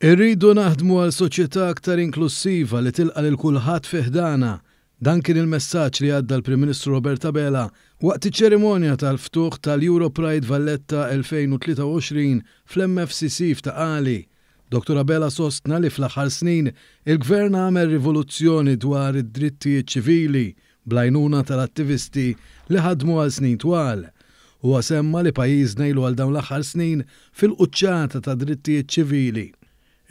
Irridu naħdmu għal soċjetà aktar inklusiva li tilqa' lil kulħadd fi ħdana. Dan kien il-messaġġ li għadda l-Prim Ministru Robert Abela waqt iċ-ċerimonja tal-ftuħ tal-Europride Valletta 2023 fl-MFCC f'Taqali. Dr. Abela sostna li fl-aħħar snin il-Gvern għamel rivoluzzjoni dwar id-drittijiet ċivili bl-għajnuna tal-attivisti li ħadmu għal snin twal. Huwa semma li pajjiżna ilu għal dawn l-aħħar snin fil-quċċata ta' drittijiet ċivili.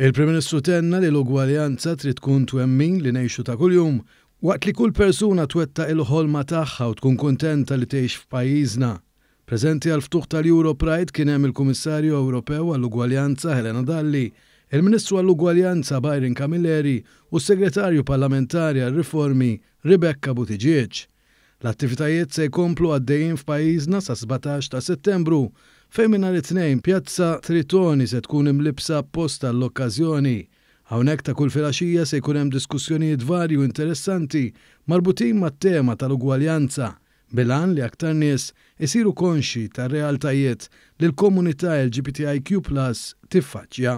Il-Prim Ministru tenna li l-ugwaljanza trid tkun twemmin li ngħixu ta' kuljum waqt li kull persuna twettaq il-ħolma tagħha u tkun kuntenta li tgħix f'pajjiżna. Preżenti għal ftuħ tal-Europride kien hemm il-Kummissarju Ewropew għall-Ugwaljanza Helena Dalli, il-Ministru għall-Ugwaljanza Byron Camilleri u s-Segretarju Parlamentari għar-Riformi Rebecca Buttigieg. L-attivitajiet se jkomplu għaddejjin f'pajjiżna sa 17 ta' Settembru fejn nhar it-tnejn Pjazza Tritoni se tkun imlibsa apposta l-okkażjoni. Hawnhekk ta' kull filgħaxija se jkun hemm diskussjonijiet varji u interessanti marbutin mat-tema tal-ugwaljanza bil-għan li aktar nies isiru konxi tar-realtajiet li l-komunità LGBTIQ+ tiffaċċja.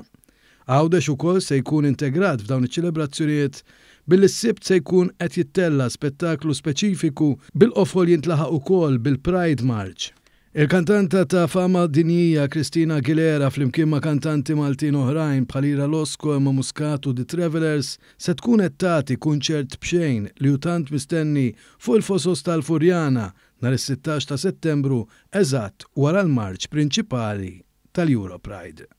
Għawdex ukoll se jkun integrat f'dawn iċ-ċelebrazzjonijiet billi s-sibt se jkun qed jittella spettaklu speċifiku bil-qofol jintlaħaq ukoll bil-Pride March. Il-kantanta ta' fama dinjija Christina Aguilera flimkien ma' kantanti Maltin oħrajn bħalira Losco, Emma Muscatu, The Travelers se tkun qed tagħti kunċert b'xejn li hu tant mistenni fuq il-fosos tal-Furjana nhar is-16 ta' Settembru eżatt wara l-marċ prinċipali tal-Europride.